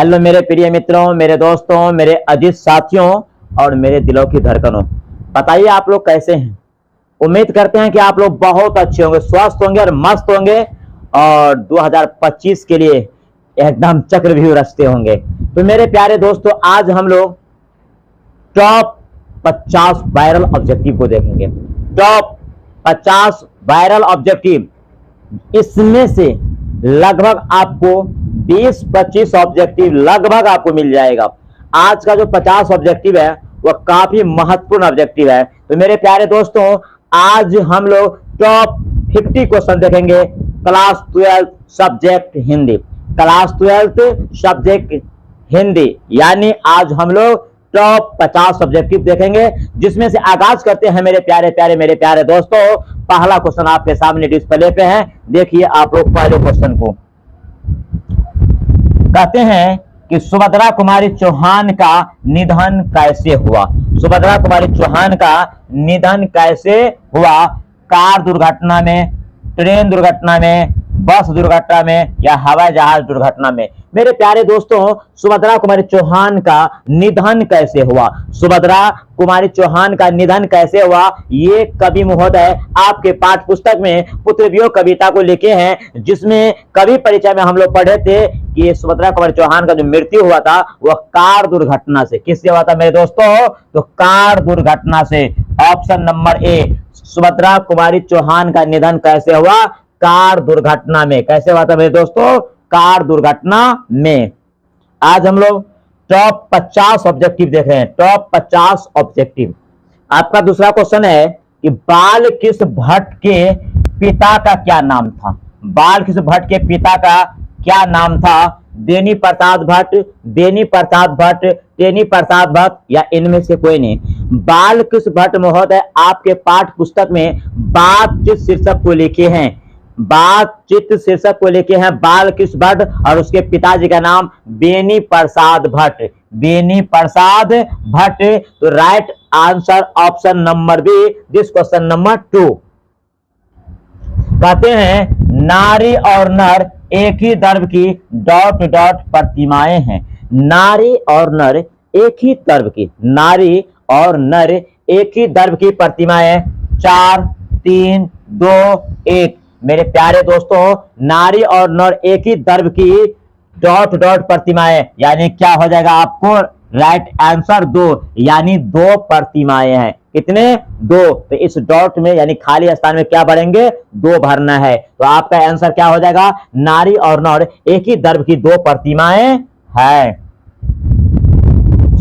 Hello मेरे प्रिय मित्रों, मेरे दोस्तों, मेरे अजीज साथियों और मेरे दिलों की धड़कनों। बताइए आप लोग कैसे हैं। उम्मीद करते हैं कि आप लोग बहुत अच्छे होंगे, स्वस्थ होंगे और मस्त होंगे और 2025 के लिए एकदम चक्रव्यूह रचते होंगे। तो मेरे प्यारे दोस्तों, आज हम लोग टॉप 50 वायरल ऑब्जेक्टिव को देखेंगे। टॉप 50 वायरल ऑब्जेक्टिव, इसमें से लगभग आपको 20-25 ऑब्जेक्टिव लगभग आपको मिल जाएगा। आज का जो 50 ऑब्जेक्टिव है वह काफी महत्वपूर्ण ऑब्जेक्टिव है। तो मेरे प्यारे दोस्तों, आज हम लोग टॉप 50 क्वेश्चन देखेंगे। Class 12 subject Hindi, class 12 subject Hindi, यानी आज हम लोग टॉप 50 ऑब्जेक्टिव देखेंगे, जिसमें से आगाज करते हैं मेरे प्यारे दोस्तों। पहला क्वेश्चन आपके सामने डिस्प्ले पे है, देखिए आप लोग पहले क्वेश्चन को। कहते हैं कि सुभद्रा कुमारी चौहान का निधन कैसे हुआ। सुभद्रा कुमारी चौहान का निधन कैसे हुआ? कार दुर्घटना में, ट्रेन दुर्घटना में, बस दुर्घटना में या हवाई जहाज दुर्घटना में। मेरे प्यारे दोस्तों, सुभद्रा कुमारी चौहान का निधन कैसे हुआ? सुभद्रा कुमारी चौहान का निधन कैसे हुआ? ये कवि महोदय आपके पाठ्य पुस्तक में पुत्रवियोग कविता को लिखे हैं, जिसमें कवि परिचय में हम लोग पढ़े थे कि सुभद्रा कुमारी चौहान का जो मृत्यु हुआ था वह कार दुर्घटना से। किससे हुआ था मेरे दोस्तों? तो कार दुर्घटना से। ऑप्शन नंबर ए, सुभद्रा कुमारी चौहान का निधन कैसे हुआ? कार दुर्घटना में। कैसे हुआ था मेरे दोस्तों? कार दुर्घटना में। आज हम लोग टॉप 50 ऑब्जेक्टिव देख रहे हैं। Top 50 objective. आपका दूसरा क्वेश्चन है कि बालकृष्ण भट्ट के पिता का क्या नाम था? बालकृष्ण भट्ट के पिता का क्या नाम था? देनी प्रसाद भट्ट, देनी प्रसाद भट्ट, तेनी प्रसाद भट्ट या इनमें से कोई नहीं। बालकृष्ण भट्ट महोदय आपके पाठ्य पुस्तक में बातचीत शीर्षक को लिखे हैं। बातचीत शीर्षक को लिखे हैं बालकृष्ण भट्ट और उसके पिताजी का नाम बेनी प्रसाद भट्ट। बेनी प्रसाद भट्ट। तो right answer option number B, this question number 2। कहते हैं नारी और नर एक ही द्रव्य की ... प्रतिमाएं हैं। नारी और नर एक ही द्रव्य की, नारी और नर एक ही द्रव्य की प्रतिमाएं 4, 3, 2, 1। मेरे प्यारे दोस्तों, नारी और नर एक ही द्रव्य की ... प्रतिमाएं, यानी क्या हो जाएगा आपको? राइट आंसर 2, यानी 2 प्रतिमाएं हैं। कितने? 2। तो इस डॉट में यानी खाली स्थान में क्या भरेंगे? 2 भरना है। तो आपका आंसर क्या हो जाएगा? नारी और नर एक ही द्रव्य की 2 प्रतिमाएं हैं।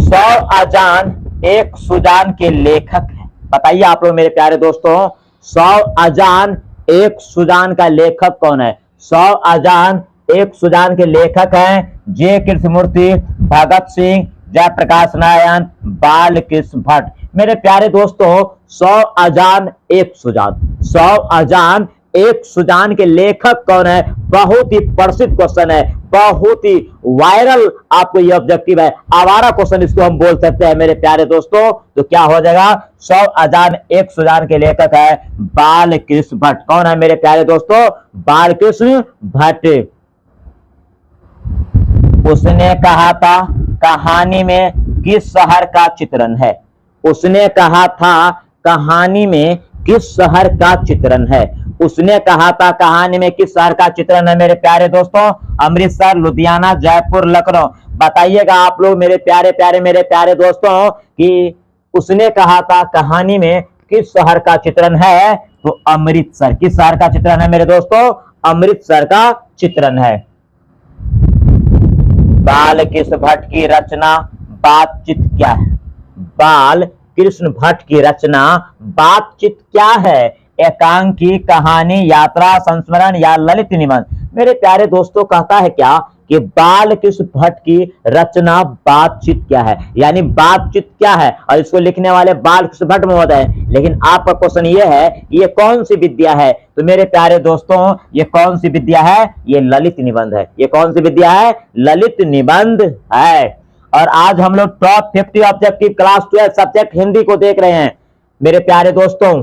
100 अजान एक सुजान के लेखक हैं। बताइए आप लोग मेरे प्यारे दोस्तों, 100 अजान एक सुजान का लेखक कौन है? 100 अजान एक सुजान के लेखक हैं जे कृष्णमूर्ति, भगत सिंह, जयप्रकाश नारायण, बालकृष्ण भट्ट। मेरे प्यारे दोस्तों, 100 अजान एक सुजान, 100 अजान एक सुजान के लेखक कौन है? बहुत ही प्रसिद्ध क्वेश्चन है, बहुत ही वायरल आपको ये ऑब्जेक्टिव है। आवारा क्वेश्चन इसको हम बोल सकते हैं मेरे प्यारे दोस्तों। तो क्या हो जाएगा? 100 अजान एक सुजान के लेखक है बालकृष्ण भट्ट। कौन है मेरे प्यारे दोस्तों? बालकृष्ण भट्ट। उसने कहा था कहानी में किस शहर का चित्रण है? उसने कहा था कहानी में किस शहर का चित्रण है? उसने कहा था कहानी में किस शहर का चित्रण है मेरे प्यारे दोस्तों? अमृतसर, लुधियाना, जयपुर, लखनऊ। बताइएगा आप लोग मेरे प्यारे दोस्तों कि उसने कहा था कहानी में किस शहर का चित्रण है? तो अमृतसर। किस शहर का चित्रण है मेरे दोस्तों? अमृतसर का चित्रण है। बालकृष्ण भट्ट की रचना बातचीत क्या है? बालकृष्ण भट्ट की रचना बातचीत क्या है? एकांकी, कहानी, यात्रा, संस्मरण या ललित निबंध। मेरे प्यारे दोस्तों, कहता है क्या कि बालकृष्ण भट्ट की रचना बातचीत क्या है, यानी बातचीत क्या है, और इसको लिखने वाले बालकृष्ण भट्ट महोदय। लेकिन आपका क्वेश्चन ये है ये कौन सी विद्या है? तो मेरे प्यारे दोस्तों, ये कौन सी विद्या है? ये ललित निबंध है। ये कौन सी विद्या है? ललित निबंध है। और आज हम लोग top 50 objective class 12 subject Hindi को देख रहे हैं। मेरे प्यारे दोस्तों,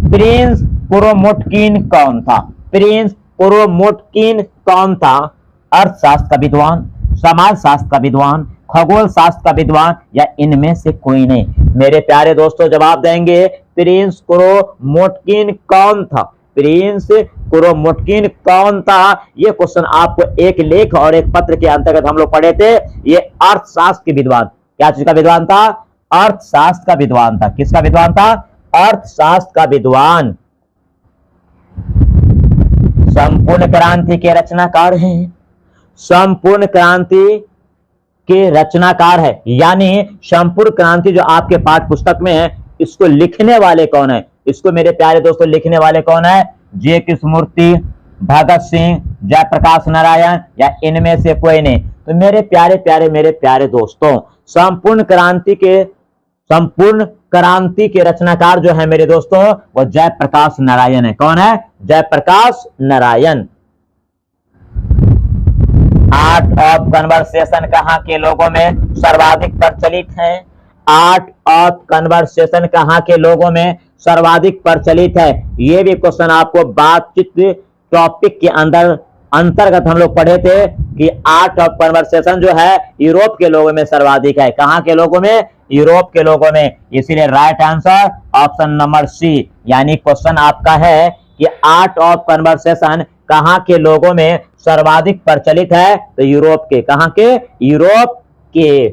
प्रिंस कुरोमोटकिन कौन था? प्रिंस कुरोमोटकिन कौन था? अर्थशास्त्र का विद्वान, समाज शास्त्र का विद्वान, खगोल शास्त्र का विद्वान, या इनमें से कोई नहीं? मेरे प्यारे दोस्तों जवाब देंगे प्रिंस कुरोमोटकिन कौन था? प्रिंस कुरोमोटकिन कौन था? ये क्वेश्चन आपको एक लेख और एक पत्र के अंतर्गत हम लोग पढ़े थे। ये अर्थशास्त्र के विद्वान, क्या चीज का विद्वान था? अर्थशास्त्र का विद्वान था। किसका विद्वान था? अर्थशास्त्र का विद्वान। संपूर्ण क्रांति के रचनाकार हैं। संपूर्ण क्रांति के रचनाकार है, यानी संपूर्ण क्रांति जो आपके पाठ्य पुस्तक में है, इसको लिखने वाले कौन है? इसको मेरे प्यारे दोस्तों लिखने वाले कौन है? जे कृष्णमूर्ति, भगत सिंह, जयप्रकाश नारायण, या इनमें से कोई नहीं? तो मेरे प्यारे दोस्तों संपूर्ण क्रांति के रचनाकार जो है मेरे दोस्तों वो जयप्रकाश नारायण है। कौन है? Jayaprakash Narayan. Art of conversation कहाँ के लोगों में सर्वाधिक प्रचलित है? आर्ट ऑफ कन्वर्सेशन कहाँ के लोगों में सर्वाधिक प्रचलित है? ये भी क्वेश्चन आपको बातचीत टॉपिक के अंतर्गत हम लोग पढ़े थे कि आर्ट ऑफ कन्वर्सेशन जो है यूरोप के लोगों में सर्वाधिक है। कहाँ के लोगों में? यूरोप के लोगों में। इसीलिए right answer option number C, यानी क्वेश्चन आपका है कि आर्ट ऑफ कन्वर्सेशन कहाँ के लोगों में सर्वाधिक प्रचलित है? तो यूरोप के। कहाँ के? यूरोप के।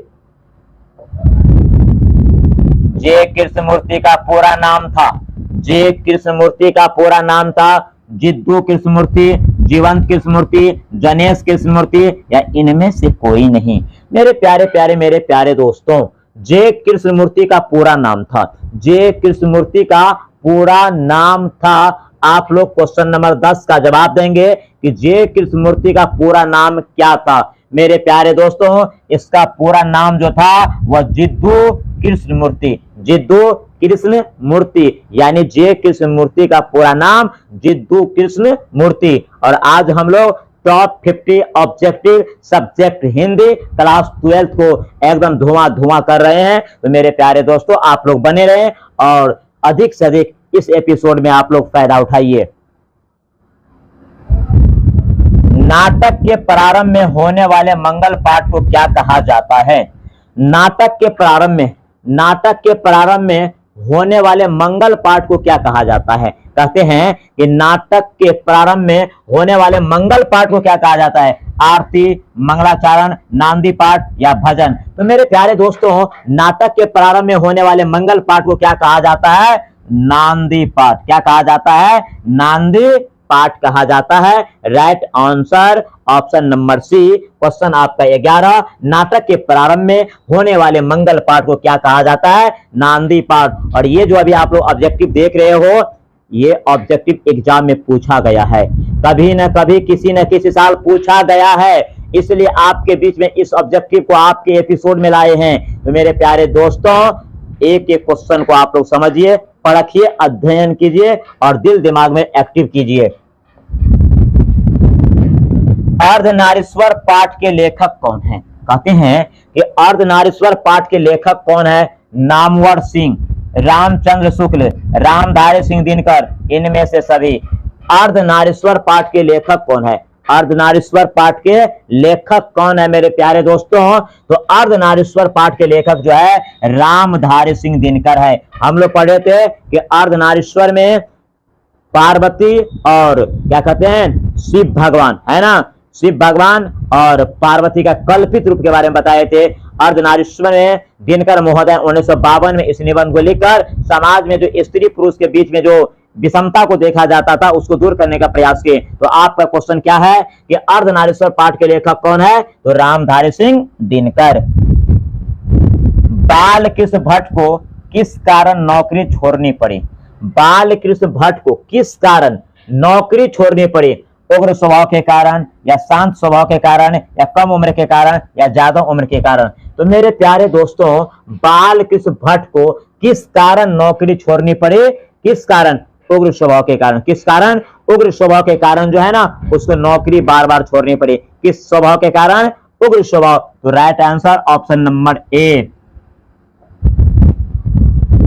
जे कृष्णमूर्ति का पूरा नाम था? जे कृष्णमूर्ति का पूरा नाम था जिद्दू कृष्णमूर्ति, जीवंत कृष्णमूर्ति, जनेश कृष्णमूर्ति, या इनमें से कोई नहीं? मेरे प्यारे दोस्तों जे कृष्णमूर्ति का पूरा नाम था। जे कृष्णमूर्ति का पूरा नाम था। आप लोग क्वेश्चन नंबर 10 का जवाब देंगे कि जे कृष्णमूर्ति का पूरा नाम क्या था? मेरे प्यारे दोस्तों इसका पूरा नाम जो था वह जिद्दू कृष्णमूर्ति। जिद्दू कृष्णमूर्ति, यानी जे कृष्णमूर्ति का पूरा नाम जिद्दू कृष्णमूर्ति। और आज हम लोग top 50 objective subject Hindi class 12 को एकदम धुआं कर रहे हैं। तो मेरे प्यारे दोस्तों आप लोग बने रहें और अधिक से अधिक इस एपिसोड में आप लोग फायदा उठाइए। नाटक के प्रारंभ में होने वाले मंगल पाठ को क्या कहा जाता है? नाटक के प्रारंभ में होने वाले मंगल पाठ को क्या कहा जाता है? कहते हैं कि नाटक के प्रारंभ में होने वाले मंगल पाठ को क्या कहा जाता है? आरती, मंगलाचरण, नांदी पाठ, या भजन? तो मेरे प्यारे दोस्तों नाटक के प्रारंभ में होने वाले मंगल पाठ को क्या कहा जाता है? नांदी पाठ। क्या कहा जाता है? नांदी पाठ कहा जाता है। Right answer option number C. Question आपका 11, नाटक के प्रारंभ में होने वाले मंगल पाठ को क्या कहा जाता है? नांदी पाठ। और ये जो अभी आप लोग ऑब्जेक्टिव देख रहे हो, ये ऑब्जेक्टिव एग्जाम में पूछा गया है, कभी न कभी किसी न किसी साल पूछा गया है, इसलिए आपके बीच में इस ऑब्जेक्टिव को आपके एपिसोड में लाए हैं। तो मेरे प्यारे दोस्तों एक एक क्वेश्चन को आप लोग समझिए, परखिए, अध्ययन कीजिए और दिल दिमाग में एक्टिव कीजिए। अर्धनारीश्वर पाठ के लेखक कौन है? कहते हैं कि अर्धनारीश्वर पाठ के लेखक कौन है? नामवर सिंह, रामचंद्र शुक्ल, रामधारी सिंह दिनकर, इनमें से सभी। अर्धनारीश्वर पाठ के लेखक कौन है? अर्धनारीश्वर पाठ के लेखक कौन है मेरे प्यारे दोस्तों? तो अर्धनारीश्वर पाठ के लेखक जो है रामधारी सिंह दिनकर है। हम लोग पढ़े थे कि अर्धनारीश्वर में पार्वती और क्या कहते हैं शिव भगवान, है ना, शिव भगवान और पार्वती का कल्पित रूप के बारे में बताए थे। अर्धनारीश्वर में दिनकर महोदय 1952 में इस निबंध को लिखकर समाज में जो स्त्री पुरुष के बीच में जो विषमता को देखा जाता था उसको दूर करने का प्रयास किए। तो आपका क्वेश्चन क्या है कि अर्धनारीश्वर पाठ के लेखक कौन है? तो रामधारी सिंह दिनकर। बालकृष्ण भट्ट को किस कारण नौकरी छोड़नी पड़ी? बालकृष्ण भट्ट को किस कारण नौकरी छोड़नी पड़ी? उग्र स्वभाव के कारण, या शांत स्वभाव के कारण, या कम उम्र के कारण, या ज्यादा उम्र के कारण? तो मेरे प्यारे दोस्तों बालकृष्ण भट्ट को किस कारण नौकरी छोड़नी पड़ी? किस कारण? उग्र स्वभाव के कारण। किस कारण? उग्र स्वभाव के कारण जो है ना उसको नौकरी बार बार छोड़नी पड़ी। किस स्वभाव के कारण? उग्र स्वभाव। तो right answer option number A.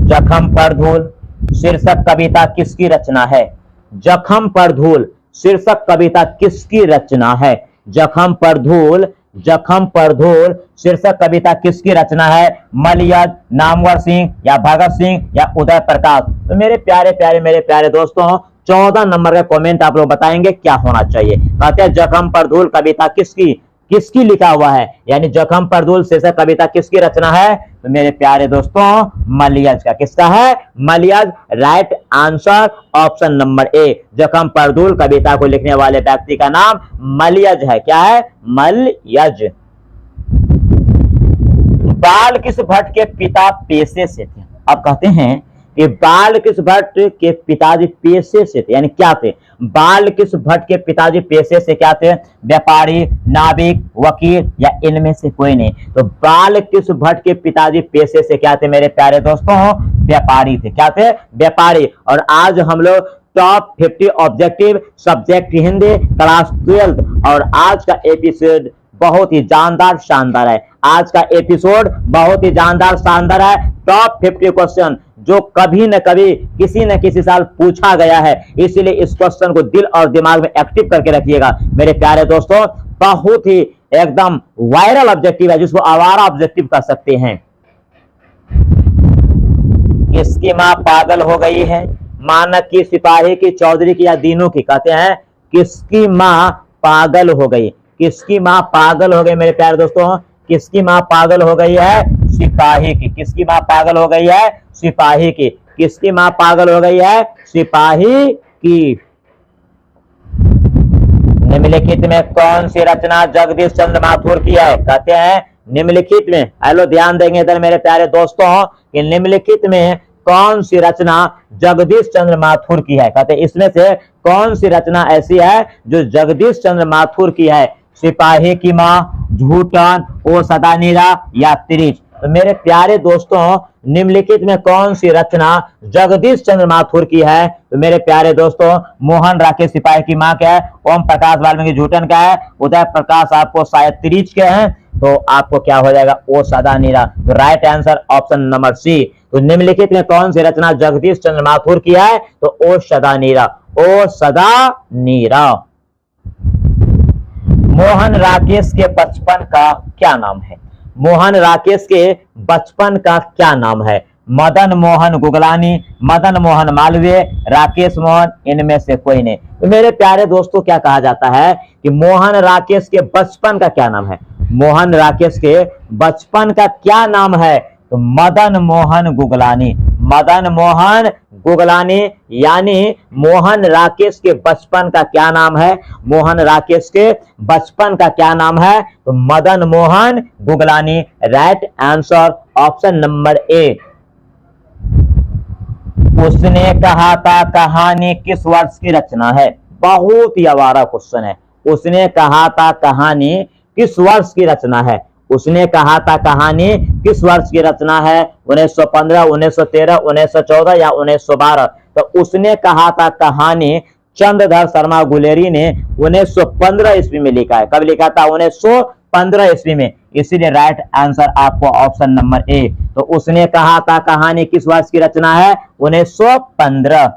जखम पर धूल शीर्षक कविता किसकी रचना है? जखम पर धूल शीर्षक कविता किसकी रचना है? जखम पर धूल जखम पर धूल शीर्षक कविता किसकी रचना है? मलयज, नामवर सिंह या भगत सिंह या उदय प्रकाश? तो मेरे प्यारे दोस्तों 14 नंबर का कमेंट आप लोग बताएंगे क्या होना चाहिए। कहते हैं जखम पर धूल कविता किसकी लिखा हुआ है, यानी जखम पर धूल शीर्षक कविता किसकी रचना है? तो मेरे प्यारे दोस्तों मलयज का। किसका है? Malayaj. Right answer option number A. जखम पर धूल कविता को लिखने वाले व्यक्ति का नाम मलयज है। क्या है? मलयज। बालकृष्ण भट्ट के पिता पेशे से थे। अब कहते हैं कि बालकृष्ण भट्ट के पिताजी पेशे से थे, यानी क्या थे? बालकृष्ण भट्ट के पिताजी पेशे से क्या थे? व्यापारी, नाविक, वकील या इनमें से कोई नहीं। तो बालकृष्ण भट्ट के पिताजी पेशे से क्या थे मेरे प्यारे दोस्तों? व्यापारी थे। क्या थे? व्यापारी। और आज हम लोग top 50 objective subject Hindi class 12 और आज का एपिसोड बहुत ही जानदार शानदार है। आज का एपिसोड बहुत ही जानदार शानदार है। टॉप 50 क्वेश्चन जो कभी न कभी किसी न किसी साल पूछा गया है, इसीलिए इस क्वेश्चन को दिल और दिमाग में एक्टिव करके रखिएगा मेरे प्यारे दोस्तों। बहुत ही एकदम वायरल ऑब्जेक्टिव है, जिसको आवारा ऑब्जेक्टिव कह सकते हैं। किसकी मां पागल हो गई है? मानक की, सिपाही की, चौधरी की या दीनों की? कहते हैं किसकी मां पागल हो गई? किसकी मां पागल हो गई मेरे प्यारे दोस्तों? किसकी मां पागल हो गई है? सिपाही की। किसकी मां पागल हो गई है? सिपाही की। किसकी मां पागल हो गई है? सिपाही की। निम्नलिखित में कौन सी रचना जगदीश चंद्र माथुर की है? कहते हैं निम्नलिखित में, हेलो ध्यान देंगे इधर मेरे प्यारे दोस्तों, कि निम्नलिखित में कौन सी रचना जगदीश चंद्र माथुर की है? कहते हैं इसमें से कौन सी रचना ऐसी है जो जगदीश चंद्र माथुर की है? सिपाही की मां, झूठन, ओ सदानीरा या त्रिज? तो मेरे प्यारे दोस्तों निम्नलिखित में कौन सी रचना जगदीश चंद्र माथुर की है? तो मेरे प्यारे दोस्तों मोहन राकेश सिपाही की मां क्या है? ओम प्रकाश वाल्मीकि झूठन का है। उदय प्रकाश आपको शायद त्रिज के हैं, तो आपको क्या हो जाएगा? ओ सदानीरा। तो right answer option number C. तो निम्नलिखित में कौन सी रचना जगदीश चंद्र माथुर की है? तो ओ सदानीरा। ओ सदानीरा। मोहन राकेश के बचपन का क्या नाम है? मोहन राकेश के बचपन का क्या नाम है? मदन मोहन गुगलानी, मदन मोहन मालवीय, राकेश मोहन, इनमें से कोई नहीं। तो मेरे प्यारे दोस्तों क्या कहा जाता है कि मोहन राकेश के बचपन का क्या नाम है? मोहन राकेश के बचपन का क्या नाम है? तो मदन मोहन गुगलानी। मदन मोहन गुगलानी, यानी मोहन राकेश के बचपन का क्या नाम है? मोहन राकेश के बचपन का क्या नाम है? तो Madan Mohan Guglani. Right answer option number ए। उसने कहा था कहानी किस वर्ष की रचना है? बहुत ही आवारा क्वेश्चन है। उसने कहा था कहानी किस वर्ष की रचना है? उसने कहा था कहानी किस वर्ष की रचना है? 1915, 1913, 1914 या 1912? तो उसने कहा था कहानी चंद्रधर शर्मा गुलेरी ने 1915 ईस्वी में लिखा है। कब लिखा था? 1915 ईस्वी में। इसीलिए राइट आंसर आपको ऑप्शन नंबर ए। तो उसने कहा था कहानी किस वर्ष की रचना है? 1915।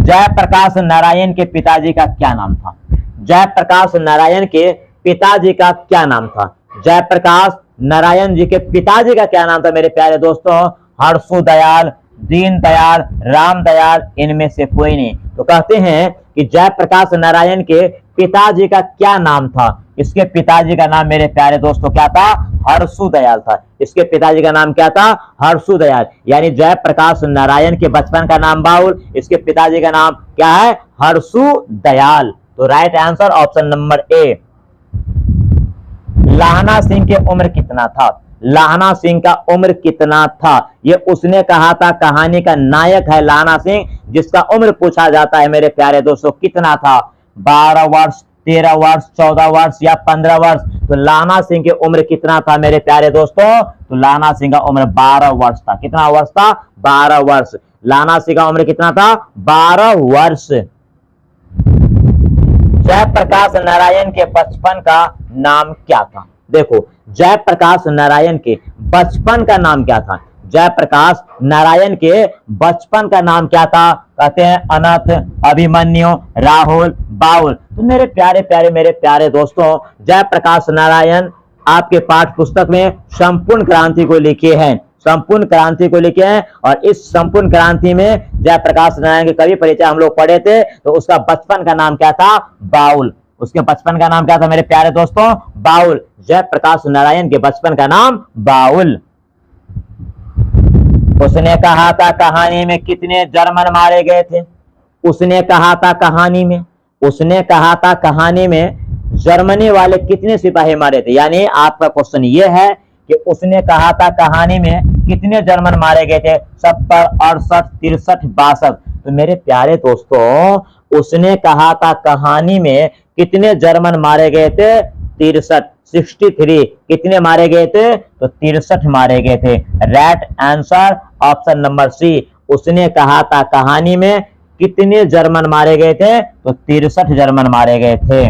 जयप्रकाश नारायण के पिताजी का क्या नाम था? जयप्रकाश नारायण के पिताजी का क्या नाम था? जयप्रकाश नारायण जी के पिताजी का क्या नाम था मेरे प्यारे दोस्तों? हर्षु दयाल, दीन दयाल, राम दयाल, इनमें से कोई नहीं। तो कहते हैं कि जयप्रकाश नारायण के पिताजी का क्या नाम था? इसके पिताजी का नाम मेरे प्यारे दोस्तों क्या था? हर्षु दयाल था। इसके पिताजी का नाम क्या था? हर्षु दयाल। यानी जयप्रकाश नारायण के बचपन का नाम बाउल, इसके पिताजी का नाम क्या है? हर्षु दयाल। तो right answer option number A. Lahna Singh की उम्र कितना था? लाहना सिंह का उम्र कितना था? ये उसने कहा था कहानी का नायक है लाहना सिंह, जिसका उम्र पूछा जाता है मेरे प्यारे दोस्तों कितना था? 12 वर्ष, 13 वर्ष, 14 वर्ष या 15 वर्ष? तो लाहना सिंह की उम्र कितना था मेरे प्यारे दोस्तों? तो लाहना सिंह का उम्र 12 वर्ष था। कितना वर्ष था? 12 वर्ष। लाहना सिंह का उम्र कितना था? 12 वर्ष। जयप्रकाश नारायण के बचपन का नाम क्या था? देखो जयप्रकाश नारायण के बचपन का नाम क्या था? जयप्रकाश नारायण के बचपन का नाम क्या था? कहते हैं अनंत, अभिमन्यु, राहुल, बाउल। तो मेरे प्यारे दोस्तों, जयप्रकाश नारायण आपके पाठ्य पुस्तक में संपूर्ण क्रांति को लिखे हैं, संपूर्ण क्रांति को लिखे हैं। और इस संपूर्ण क्रांति में जयप्रकाश नारायण के कवि परिचय हम लोग पढ़े थे। तो उसका बचपन का नाम क्या था? बाउल। उसके बचपन का नाम क्या था मेरे प्यारे दोस्तों? बाउल। जयप्रकाश नारायण के बचपन का नाम बाउल। उसने कहा था कहानी में कितने जर्मन मारे गए थे? उसने कहा था कहानी में जर्मनी वाले कितने सिपाही मारे थे? यानी आपका क्वेश्चन ये है कि उसने कहा था कहानी में कितने जर्मन मारे गए थे? 70, 68, 63, 62। तो मेरे प्यारे दोस्तों, उसने कहा था कहानी में कितने जर्मन मारे गए थे? 63, 63। कितने मारे गए थे? तो 63 मारे गए थे। Right answer option number C. उसने कहा था कहानी में कितने जर्मन मारे गए थे? तो 63 जर्मन मारे गए थे।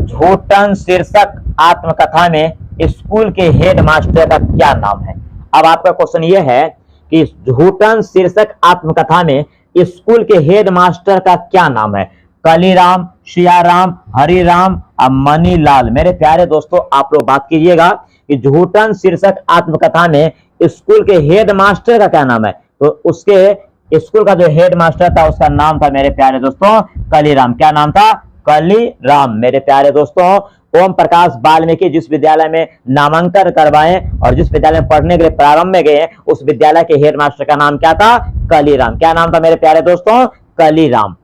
झूठन शीर्षक आत्मकथा में स्कूल के हेडमास्टर का क्या नाम है? अब आपका क्वेश्चन यह है कि झूठन शीर्षक आत्मकथा में स्कूल के हेडमास्टर का क्या नाम है? कालीराम, सियाराम, हरिराम और मनीलाल। मेरे प्यारे दोस्तों, आप लोग बात कीजिएगा कि झूठन शीर्षक आत्मकथा में स्कूल के हेडमास्टर का क्या नाम है? तो उसके स्कूल का जो हेडमास्टर था उसका नाम था मेरे प्यारे दोस्तों कालीराम। क्या नाम था? कालीराम। मेरे प्यारे दोस्तों, ओम प्रकाश वाल्मीकि जिस विद्यालय में नामांकन करवाए और जिस विद्यालय में पढ़ने के लिए प्रारंभ में गए, उस विद्यालय के हेडमास्टर का नाम क्या था? कालीराम। क्या नाम था मेरे प्यारे दोस्तों? कालीराम।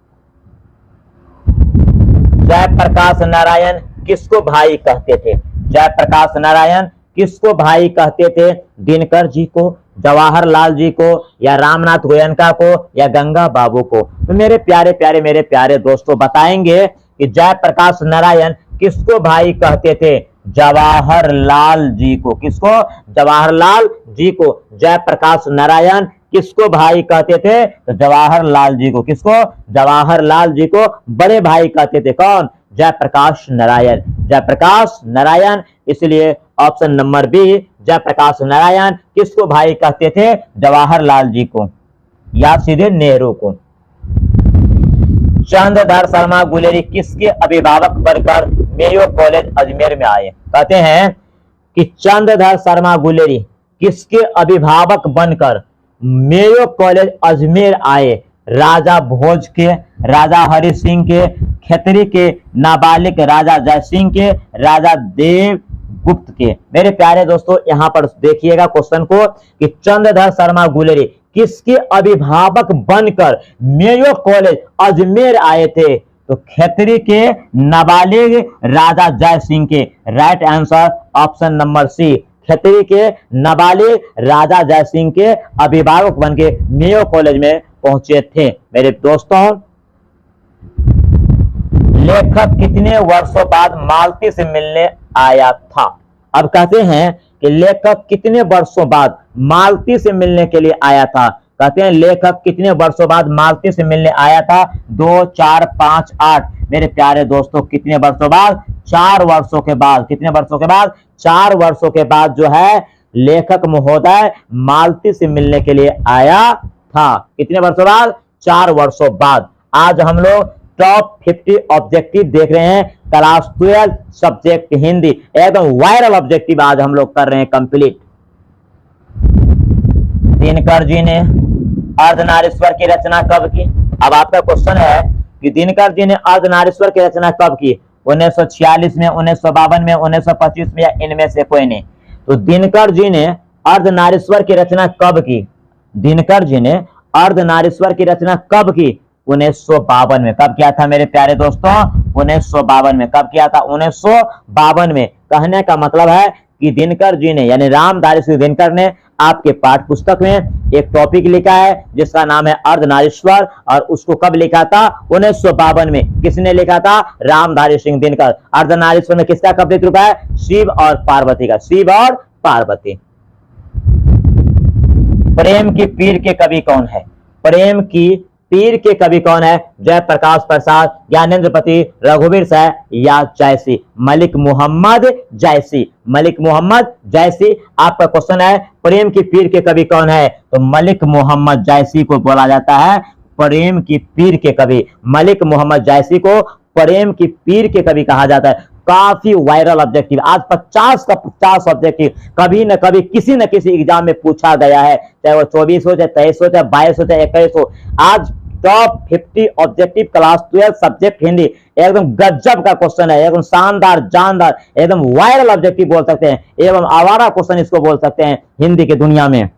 जयप्रकाश नारायण किसको भाई कहते थे? जयप्रकाश नारायण किसको भाई कहते थे? दिनकर जी को, जवाहरलाल जी को, या रामनाथ गोयनका को, या गंगा बाबू को? तो मेरे प्यारे दोस्तों, बताएंगे कि जयप्रकाश नारायण किसको भाई कहते थे? जवाहरलाल जी को। किसको? जवाहरलाल जी को। जयप्रकाश नारायण किसको भाई कहते थे? तो जवाहरलाल जी को। किसको? जवाहरलाल जी को बड़े भाई कहते थे। कौन? जयप्रकाश नारायण। जयप्रकाश नारायण। इसलिए option number B, Jayaprakash Narayan किसको भाई कहते थे? जवाहरलाल जी को, या सीधे नेहरू को। चंद्रधर शर्मा गुलेरी किसके अभिभावक बनकर मेयो कॉलेज अजमेर में आए? कहते हैं कि चंद्रधर शर्मा गुलेरी किसके अभिभावक बनकर मेयो कॉलेज अजमेर आए? राजा भोज के, राजा हरि सिंह के, खत्री के, नाबालिग राजा जय सिंह के, राजा देव गुप्त के। मेरे प्यारे दोस्तों, यहां पर देखिएगा क्वेश्चन को कि चंद्रधर शर्मा गुलेरी किसके अभिभावक बनकर मेयो कॉलेज अजमेर आए थे? तो खत्री के, नाबालिग राजा जय सिंह के। Right answer option number C, Khatri के, नाबालिग राजा जय सिंह के अभिभावक बनके मेयो कॉलेज में पहुंचे थे। मेरे दोस्तों, लेखक कितने वर्षों बाद मालती से मिलने आया था? अब कहते हैं कि लेखक कितने वर्षों बाद मालती से मिलने के लिए आया था? कहते हैं लेखक कितने वर्षों बाद मालती से मिलने आया था? 2, 4, 5, 8। मेरे प्यारे दोस्तों, कितने वर्षों बाद? 4 वर्षों के बाद। कितने वर्षों के बाद? 4 वर्षों के बाद जो है लेखक महोदय मालती से मिलने के लिए आया था। कितने वर्षों बाद? 4 वर्षों बाद। आज हम लोग टॉप 50 ऑब्जेक्टिव देख रहे हैं, क्लास 12 सब्जेक्ट हिंदी। एकदम वायरल ऑब्जेक्टिव आज हम लोग कर रहे हैं कंप्लीट। दिनकर जी ने अर्धनारीश्वर की रचना कब की? अब आपका क्वेश्चन है कि दिनकर जी ने अर्धनारीश्वर की रचना कब की? 1946 में, 1952 में, 1925 में, या इनमें से कोई नहीं? तो दिनकर जी ने अर्धनारीश्वर की रचना कब की? दिनकर जी ने अर्धनारीश्वर की रचना कब की? 1952 में। कब किया था मेरे प्यारे दोस्तों? 1952 में। कब किया था? 1952 में। कहने का मतलब है कि दिनकर जी ने, यानी रामधारी सिंह दिनकर ने आपके पाठ्य पुस्तक में एक टॉपिक लिखा है जिसका नाम है अर्धनारीश्वर, और उसको कब लिखा था? 1952 में। किसने लिखा था? रामधारी सिंह दिनकर। अर्धनारीश्वर में किसका कविता रूप है? शिव और पार्वती का। शिव और पार्वती। प्रेम की पीर के कवि कौन है? प्रेम की पीर के कवि कौन है? जयप्रकाश प्रसाद, ज्ञानेंद्रपति, रघुवीर शाह या जयसी? मलिक मोहम्मद जयसी। मलिक मोहम्मद जयसी। आपका क्वेश्चन है प्रेम की पीर के कवि कौन है? तो मलिक मोहम्मद जयसी को बोला जाता है प्रेम की पीर के कवि। मलिक मोहम्मद जयसी को प्रेम की पीर के कवि कहा जाता है। काफी वायरल ऑब्जेक्टिव, आज 50 का 50 ऑब्जेक्टिव कभी न कभी किसी न किसी एग्जाम में पूछा गया है, चाहे वो 24 हो, चाहे 23 हो, चाहे 22 हो, चाहे 21 हो। आज top 50 objective class 12 subject Hindi, एकदम गजब का क्वेश्चन है, एकदम शानदार, जानदार, एकदम वायरल ऑब्जेक्टिव बोल सकते हैं, एवं आवारा क्वेश्चन इसको बोल सकते हैं हिंदी की दुनिया में।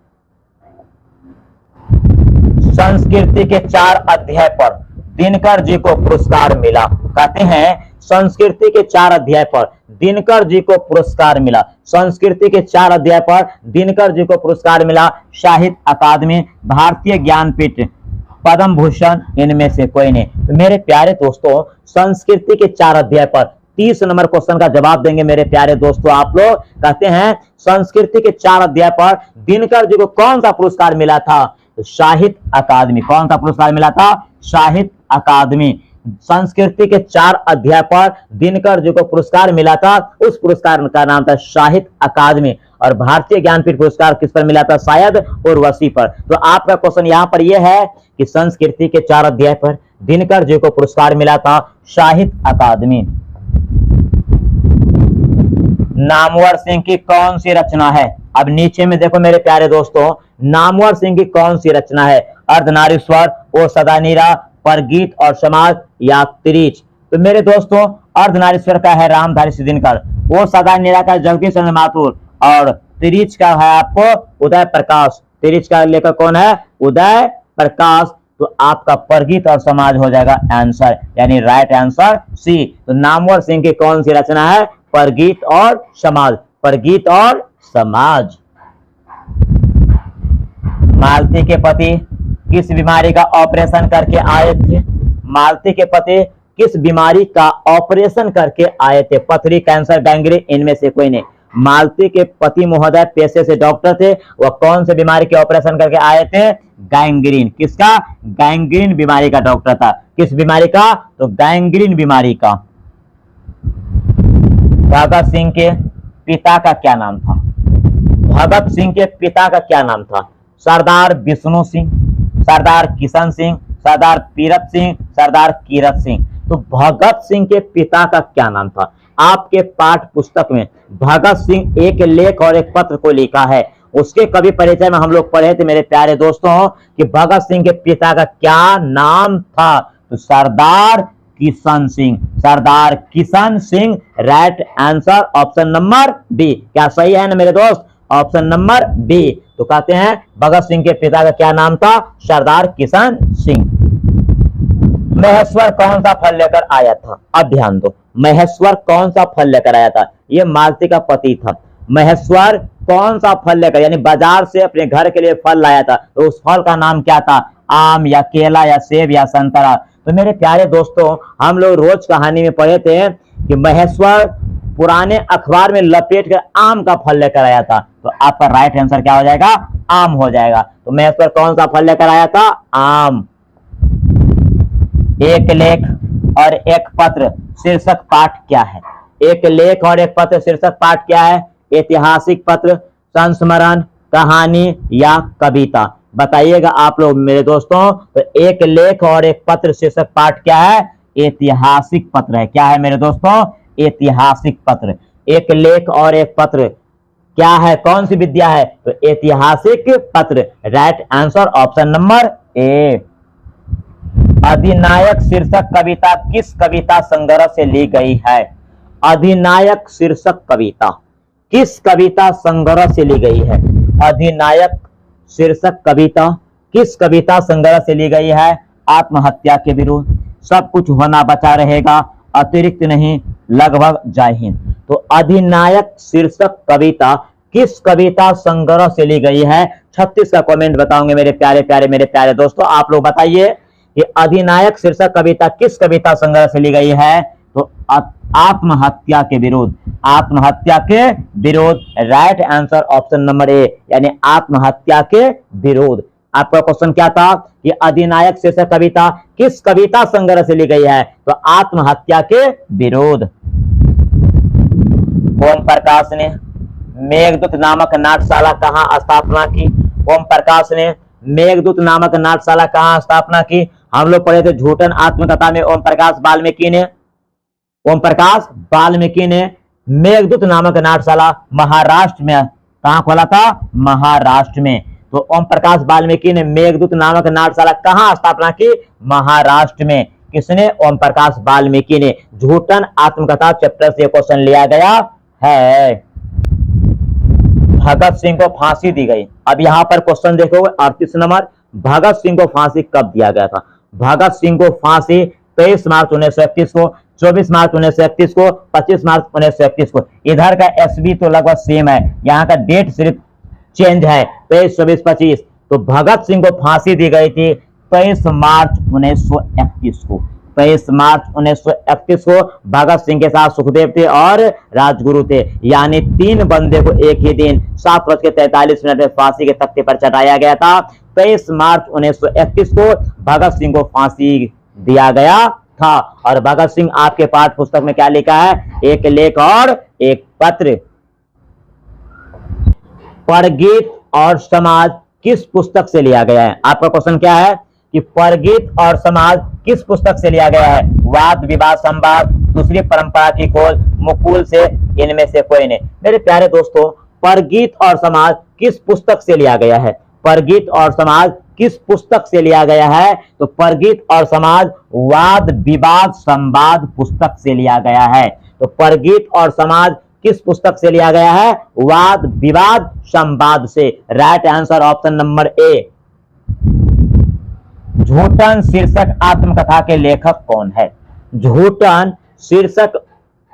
संस्कृति के 4 अध्याय पर दिनकर जी को पुरस्कार मिला। कहते हैं संस्कृति के 4 अध्याय पर दिनकर जी को पुरस्कार मिला। संस्कृति के 4 अध्याय पर दिनकर जी को पुरस्कार मिला। साहित्य अकादमी, भारतीय ज्ञानपीठ, पद्म भूषण, इनमें से कोई नहीं। तो मेरे प्यारे दोस्तों, संस्कृति के 4 अध्याय पर 30 नंबर क्वेश्चन का जवाब देंगे मेरे प्यारे दोस्तों आप लोग। कहते हैं संस्कृति के 4 अध्याय पर दिनकर जी को कौन सा पुरस्कार मिला था? तो साहित्य अकादमी। कौन सा पुरस्कार मिला था? साहित्य अकादमी। संस्कृति के 4 अध्याय पर दिनकर जी को पुरस्कार मिला था, उस पुरस्कार का नाम था साहित्य अकादमी। और भारतीय ज्ञानपीठ पुरस्कार किस पर मिला था? शायद उर्वशी पर। तो आपका क्वेश्चन यहाँ पर यह है कि संस्कृति के 4 अध्याय पर दिनकर जी को पुरस्कार मिला था साहित्य अकादमी। नामवर सिंह की कौन सी रचना है? अब नीचे में देखो मेरे प्यारे दोस्तों, नामवर सिंह की कौन सी रचना है? अर्धनारीश्वर, ओ सदानीरा, परगीत और समाज या त्रिच? तो मेरे दोस्तों, अर्धनारीश्वर का है रामधारी सिंह दिनकर, वो सदानीरा का जगदीश चंद्र माथुर, और त्रिच का है आपको उदय प्रकाश। त्रिच का लेखक कौन है? उदय प्रकाश। तो आपका परगीत और समाज हो जाएगा आंसर, यानी राइट आंसर सी। तो नामवर सिंह की कौन सी रचना है? परगीत और समाज। परगीत और समाज। मालती के पति किस बीमारी का ऑपरेशन करके आए थे? मालती के पति किस बीमारी का ऑपरेशन करके आए थे? पथरी, कैंसर, गैंग्रीन, इनमें से कोई नहीं। मालती के पति महोदय पेशे से डॉक्टर थे, वह कौन से बीमारी के ऑपरेशन करके आए थे? गैंग्रीन। किसका? गैंग्रीन बीमारी का डॉक्टर था। किस बीमारी का? तो गैंग्रीन बीमारी का। भगत सिंह के पिता का क्या नाम था? भगत सिंह के पिता का क्या नाम था? सरदार विष्णु सिंह, सरदार किशन सिंह, सरदार पीरत सिंह, सरदार कीरत सिंह। तो भगत सिंह के पिता का क्या नाम था? आपके पाठ पुस्तक में भगत सिंह एक लेख और एक पत्र को लिखा है, उसके कवि परिचय में हम लोग पढ़े थे मेरे प्यारे दोस्तों कि भगत सिंह के पिता का क्या नाम था? तो Sardar Kishan Singh. Sardar Kishan Singh right answer option number D. क्या सही है ना मेरे दोस्त? Option number D. तो कहते हैं भगत सिंह के पिता का क्या नाम था? सरदार किशन सिंह। महेश्वर कौन सा फल लेकर आया था? अब ध्यान दो, महेश्वर कौन सा फल लेकर आया था? ये मालती का पति था। महेश्वर कौन सा फल लेकर, यानी बाजार से अपने घर के लिए फल लाया था, तो उस फल का नाम क्या था? आम या केला या सेब या संतरा? तो मेरे प्यारे दोस्तों, हम लोग रोज कहानी में पढ़े थे कि महेश्वर पुराने अखबार में लपेट कर आम का फल लेकर आया था। तो आपका राइट आंसर क्या हो जाएगा? आम हो जाएगा। तो महेश्वर कौन सा फल लेकर आया था? आम। एक लेख और एक पत्र शीर्षक पाठ क्या है? एक लेख और एक पत्र शीर्षक पाठ क्या है? ऐतिहासिक पत्र, संस्मरण, कहानी या कविता? बताइएगा आप लोग मेरे दोस्तों। तो एक लेख और एक पत्र शीर्षक पाठ क्या है? ऐतिहासिक पत्र है। क्या है मेरे दोस्तों? ऐतिहासिक पत्र। एक लेख और एक पत्र क्या है? कौन सी विद्या है? तो ऐतिहासिक पत्र। Right answer option number A. Adhinayak शीर्षक कविता किस कविता संग्रह से ली गई है? अधिनायक शीर्षक कविता किस कविता संग्रह से ली गई है? अधिनायक शीर्षक कविता किस कविता संग्रह से ली गई है? आत्महत्या के विरुद्ध, सब कुछ होना बचा रहेगा, अतिरिक्त नहीं, लगभग जय हिंद। तो अधिनायक शीर्षक कविता किस कविता संग्रह से ली गई है? 36 का कमेंट बताओगे मेरे प्यारे दोस्तों। आप लोग बताइए कि अधिनायक शीर्षक कविता किस कविता संग्रह से ली गई है? तो आत्महत्या के विरोध। आत्महत्या के विरोध। राइट आंसर ऑप्शन नंबर ए, यानी आत्महत्या के विरोध। आपका क्वेश्चन क्या था कि अधिनायक शीर्षक कविता किस कविता संग्रह से ली गई है? तो आत्महत्या के विरोध। ओम प्रकाश ने मेघदूत नामक नाट्यशाला कहाँ स्थापना की? ओम प्रकाश ने मेघदूत नामक नाट्यशाला कहाँ स्थापना की? हम लोग पढ़े थे झूठन आत्मकथा में ओम प्रकाश वाल्मीकि ने मेघदूत नामक नाट्यशाला महाराष्ट्र में कहाँ खोला था? महाराष्ट्र में। तो ओम प्रकाश वाल्मीकि ने मेघदूत नामक नाट्यशाला कहाँ स्थापना की? महाराष्ट्र में। किसने? ओम प्रकाश वाल्मीकि ने। झूठन आत्मकथा चैप्टर से क्वेश्चन लिया गया है। भगत सिंह को फांसी दी गई। अब यहाँ पर क्वेश्चन देखो 38 नंबर, भगत सिंह को फांसी कब दिया गया था? भगत सिंह को फांसी 23 मार्च 1931 को, 24 मार्च 1931 को, 25 मार्च 1931 को। इधर का एसबी तो लगभग सेम है, यहाँ का डेट सिर्फ चेंज है 23, 24, 25। तो भगत सिंह को फांसी दी गई थी 23 मार्च 1931 को। 23 मार्च 1931 को भगत सिंह के साथ सुखदेव थे और राजगुरु थे, यानी 3 बंदे को एक ही दिन 7:43 में फांसी के तख्ते पर चढ़ाया गया था। 23 मार्च 1931 को भगत सिंह को फांसी दिया गया था। और भगत सिंह आपके पाठ्य पुस्तक में क्या लिखा है? एक लेख और एक पत्र। परगीत और समाज किस पुस्तक से लिया गया है? आपका क्वेश्चन क्या है कि परगीत और समाज किस पुस्तक से लिया गया है? वाद विवाद संवाद, दूसरी परंपरा की खोज, मुकुल से, इनमें से कोई नहीं। मेरे प्यारे दोस्तों, परगीत और समाज किस पुस्तक से लिया गया है? परगीत और समाज किस पुस्तक से लिया गया है? तो परगीत और समाज वाद विवाद संवाद पुस्तक से लिया गया है। तो परगीत और समाज किस पुस्तक से लिया गया है? वाद विवाद संवाद से। Right answer option number A. Joothan शीर्षक आत्मकथा के लेखक कौन है? झूठन शीर्षक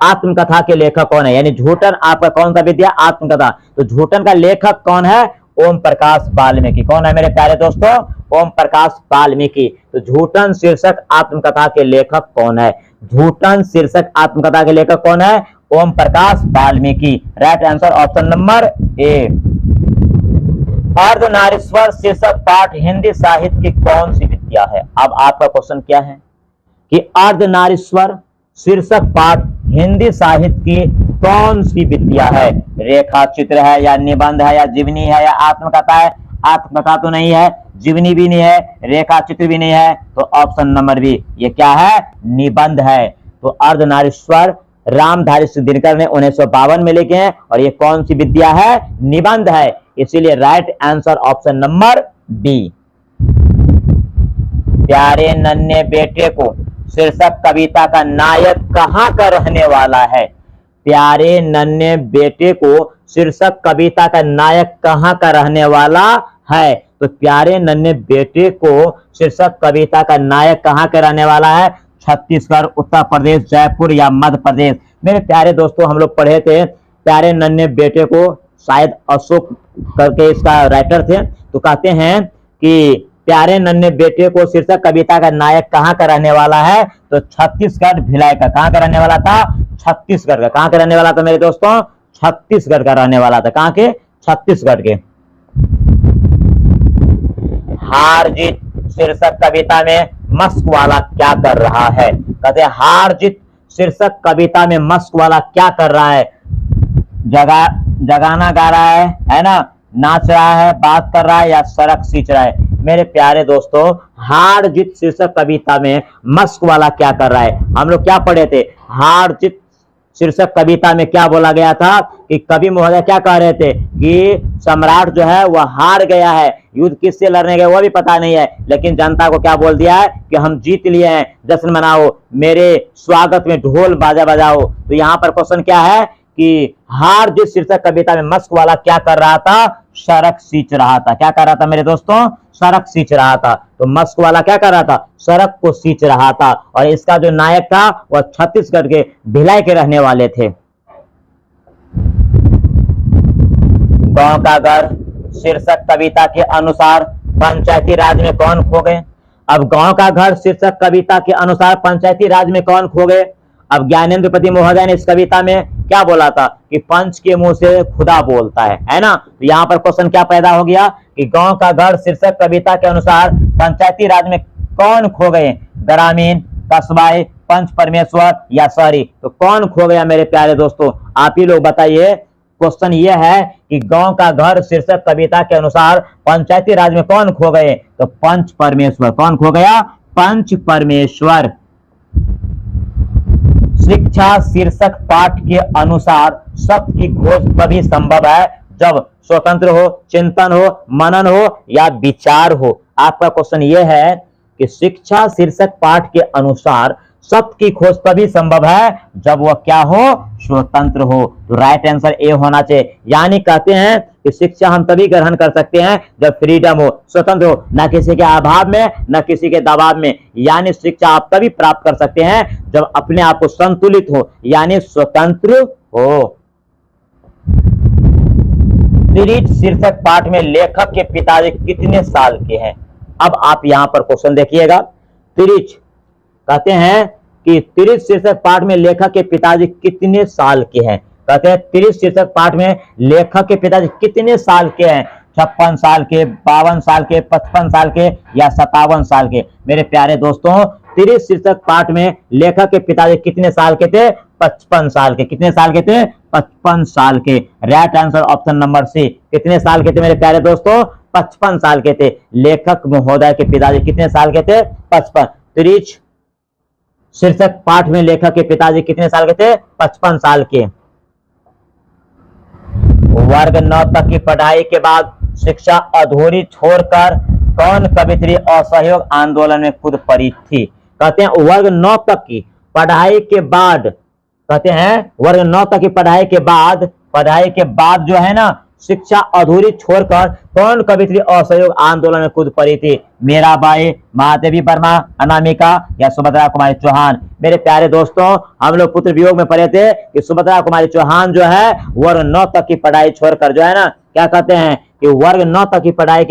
आत्मकथा के लेखक कौन है? यानी झूठन आपका कौन सा विद्या? आत्मकथा। तो झूठन का लेखक कौन है? ओम प्रकाश वाल्मीकि। कौन है मेरे प्यारे दोस्तों? ओम प्रकाश वाल्मीकि। तो झूठन शीर्षक आत्मकथा के लेखक कौन है? झूठन शीर्षक आत्मकथा के लेखक कौन है? Om Prakash Valmiki. Right answer option number A. Ardhanarishwar शीर्षक पाठ हिंदी साहित्य की कौन सी विद्या है? अब आपका क्वेश्चन क्या है कि अर्धनारीश्वर शीर्षक पाठ हिंदी साहित्य की कौन सी विद्या है? रेखा चित्र है या निबंध है या जीवनी है या आत्मकथा है? आत्मकथा तो नहीं है, जीवनी भी नहीं है, रेखा चित्र भी नहीं है। तो ऑप्शन नंबर बी, ये क्या है? निबंध है। तो अर्धनारीश्वर रामधारी सिंह दिनकर ने 1952 में लिखे हैं और ये कौन सी विद्या है? निबंध है। इसीलिए right answer option number B. प्यारे नन्हे बेटे को शीर्षक कविता का नायक कहाँ का रहने वाला है? प्यारे नन्हे बेटे को शीर्षक कविता का नायक कहाँ का रहने वाला है? तो प्यारे नन्हे बेटे को शीर्षक कविता का नायक कहाँ का रहने वाला है? छत्तीसगढ़, उत्तर प्रदेश, जयपुर या मध्य प्रदेश। मेरे प्यारे दोस्तों, हम लोग पढ़े थे प्यारे नन्हे बेटे को, शायद अशोक करके इसका राइटर थे। तो कहते हैं कि प्यारे नन्हे बेटे को शीर्षक कविता का नायक कहाँ का रहने वाला है? तो छत्तीसगढ़ भिलाई का। कहाँ का रहने वाला था? छत्तीसगढ़ का। कहाँ का रहने वाला था मेरे दोस्तों? छत्तीसगढ़ का रहने वाला था। कहाँ के? छत्तीसगढ़ के। हार जीत शीर्षक कविता में मस्क वाला क्या कर रहा है? कहते हैं हार जीत शीर्षक कविता में मस्क वाला क्या कर रहा है? जगाना गा रहा है ना, नाच रहा है, बात कर रहा है या सड़क सींच रहा है? मेरे प्यारे दोस्तों, हार जीत शीर्षक कविता में मस्क वाला क्या कर रहा है? हम लोग क्या पढ़े थे? हार जीत शीर्षक कविता में क्या बोला गया था कि कवि महोदय क्या कह रहे थे कि सम्राट जो है वह हार गया है, युद्ध किससे लड़ने गए वो भी पता नहीं है, लेकिन जनता को क्या बोल दिया है कि हम जीत लिए हैं, जश्न मनाओ, मेरे स्वागत में ढोल बाजा बजाओ। तो यहाँ पर क्वेश्चन क्या है कि हार जीत शीर्षक कविता में मस्क वाला क्या कर रहा था? सड़क सींच रहा था। क्या कर रहा था मेरे दोस्तों? सड़क सींच रहा था। तो मस्क वाला क्या कर रहा था? सड़क को सींच रहा था। और इसका जो नायक था वह छत्तीसगढ़ के भिलाई के रहने वाले थे। गांव का घर शीर्षक कविता के अनुसार पंचायती राज में कौन खो गए? अब गांव का घर शीर्षक कविता के अनुसार पंचायती राज में कौन खो गए? अब ज्ञानेंद्र प्रति महोदय ने इस कविता में क्या बोला था कि पंच के मुंह से खुदा बोलता है ना। तो यहाँ पर क्वेश्चन क्या पैदा हो गया कि गांव का घर शीर्षक कविता के अनुसार पंचायती राज में कौन खो गए, ग्रामीण, कस्बाई, पंच परमेश्वर या शहरी। तो कौन खो गया मेरे प्यारे दोस्तों, आप ही लोग बताइए। क्वेश्चन ये है कि गांव का घर शीर्षक कविता के अनुसार पंचायती राज में कौन खो गए, तो पंच परमेश्वर। कौन खो गया, पंच परमेश्वर। शिक्षा शीर्षक पाठ के अनुसार सत्य की खोज तभी संभव है जब स्वतंत्र हो, चिंतन हो, मनन हो या विचार हो। आपका क्वेश्चन यह है कि शिक्षा शीर्षक पाठ के अनुसार सत्य की खोज तभी संभव है जब वह क्या हो, स्वतंत्र हो। तो राइट आंसर ए होना चाहिए। यानी कहते हैं कि शिक्षा हम तभी ग्रहण कर सकते हैं जब फ्रीडम हो, स्वतंत्र हो, ना किसी के अभाव में न किसी के दबाव में। यानी शिक्षा आप तभी प्राप्त कर सकते हैं जब अपने आप को संतुलित हो, यानी स्वतंत्र हो। तिरीच शीर्षक पाठ में लेखक के पिताजी कितने साल के हैं। अब आप यहां पर क्वेश्चन देखिएगा। तिरीच कहते हैं कि तिरीच शीर्षक पाठ में लेखक के पिताजी कितने साल के हैं। कहते हैं तिरीच शीर्षक पाठ में लेखक के पिताजी कितने साल के हैं, 56 साल के, 52 साल के, 55 साल के या 57 साल के। मेरे प्यारे दोस्तों, तिरीच शीर्षक पाठ में लेखक के पिताजी कितने साल के थे, 55 साल के। कितने साल के थे, 55 साल के। Right answer option number C. कितने साल के थे मेरे प्यारे दोस्तों, 55 साल के थे। लेखक महोदय के पिताजी कितने साल के थे, 55। तिरीच शीर्षक पाठ में लेखक के पिताजी कितने साल के थे, 55 साल के। वर्ग 9 तक की पढ़ाई के बाद शिक्षा अधूरी छोड़कर कौन कवित्री असहयोग आंदोलन में कूद पड़ी थी। कहते हैं वर्ग 9 तक की पढ़ाई के बाद, कहते हैं वर्ग 9 तक की पढ़ाई के बाद जो है ना, शिक्षा अधूरी छोड़कर कौन कवित्री असहयोग आंदोलन में कूद पड़ी थी। मीराबाई, महादेवी वर्मा, अनामिका या सुभद्रा कुमारी चौहान। मेरे प्यारे दोस्तों, हम लोग पुत्र वियोग में पढ़े थे कि सुभद्रा कुमारी चौहान जो है वर्ग 9 तक की पढ़ाई छोड़कर जो है ना, क्या कहते हैं कि वर्ग 9 तक की पढ़ाई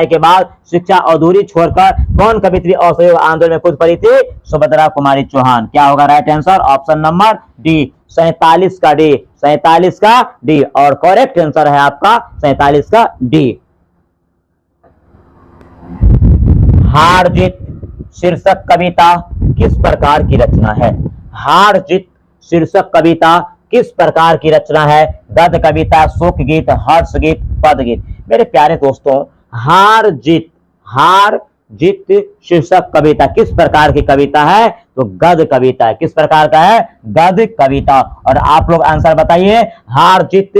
के बाद शिक्षा अधूरी छोड़कर कौन कवित्री असहयोग आंदोलन में कूद पड़ी थी, सुभद्रा कुमारी चौहान। क्या होगा right answer, option number D, 47 का डी, 47 का डी। और करेक्ट आंसर है आपका 47 का डी। हार जीत शीर्षक कविता किस प्रकार की रचना है। हार जीत शीर्षक कविता किस प्रकार की रचना है। गद्य कविता, शोक गीत, हर्ष गीत, पद गीत। मेरे प्यारे दोस्तों, हार जीत शीर्षक कविता किस प्रकार की कविता है, तो गद्य कविता है। किस प्रकार का है, गद्य कविता। और आप लोग आंसर बताइए, हार जीत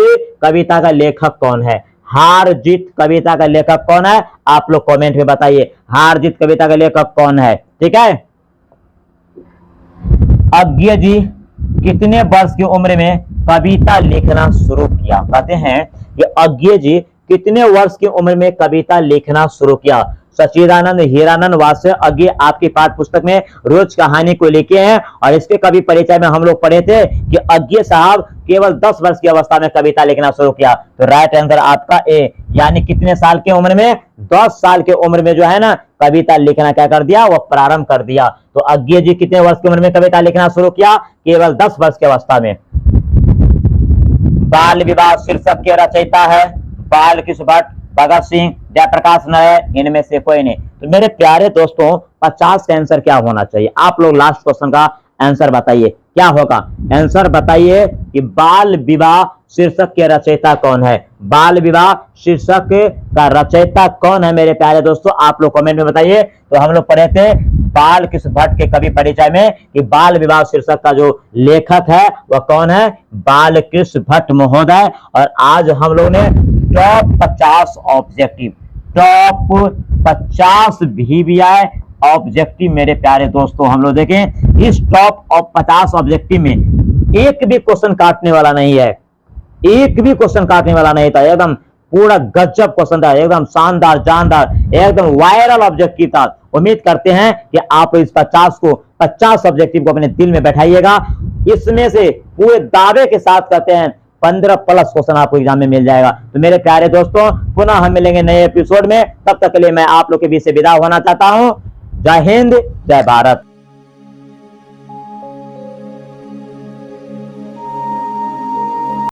कविता का लेखक कौन है। हार जीत कविता का लेखक कौन है, आप लोग कमेंट में बताइए, हार जीत कविता का लेखक कौन है। ठीक है। अज्ञे जी कितने वर्ष की उम्र में कविता लिखना शुरू किया। कहते हैं कि अज्ञे जी कितने वर्ष की उम्र में कविता लिखना शुरू किया। सच्चिदानंद हीरानंद वास्य अज्ञे आपकी पाठ्य पुस्तक में रोज कहानी को लिखे हैं। और इसके कवि परिचय में हम लोग पढ़े थे कि अज्ञे साहब केवल 10 वर्ष की अवस्था में कविता लिखना शुरू किया। तो राइट आंसर आपका ए, यानी कितने साल की उम्र में, 10 साल की उम्र में जो है ना कविता लिखना क्या कर दिया, वह प्रारंभ कर दिया। तो अज्ञे जी कितने वर्ष की उम्र में कविता लिखना शुरू किया, केवल 10 वर्ष की अवस्था में। बाल विवाह शीर्षक के रचयिता है बाल कृष्ण भट्ट, भगत सिंह, जयप्रकाश नारायण, इनमें से कोई नहीं। तो मेरे प्यारे दोस्तों, 50 का आंसर क्या होना चाहिए। आप लोग लास्ट क्वेश्चन का आंसर बताइए, क्या होगा आंसर बताइए कि बाल विवाह शीर्षक के रचयिता कौन है। बाल विवाह शीर्षक का रचयिता कौन है मेरे प्यारे दोस्तों, आप लोग कमेंट में बताइए। तो हम लोग पढ़े थे बाल कृष्ण भट्ट के कवि परिचय में कि बाल विवाह शीर्षक का जो लेखक है वह कौन है, बाल कृष्ण भट्ट महोदय। और आज हम लोग ने top 50 objective, top 50 VVI objective मेरे प्यारे दोस्तों हम लोग देखें। इस टॉप 50 ऑब्जेक्टिव में एक भी क्वेश्चन काटने वाला नहीं है, एक भी क्वेश्चन काटने वाला नहीं था। एकदम पूरा गजब क्वेश्चन था, एकदम शानदार, जानदार, एकदम वायरल ऑब्जेक्टिव था। उम्मीद करते हैं कि आप इस 50 ऑब्जेक्टिव को अपने दिल में बैठाइएगा। इसमें से पूरे दावे के साथ कहते हैं 15+ क्वेश्चन आपको एग्जाम में मिल जाएगा। तो मेरे प्यारे दोस्तों, पुनः हम मिलेंगे नए एपिसोड में। तब तक के लिए मैं आप लोग के बीच से विदा होना चाहता हूं। जय हिंद, जय भारत।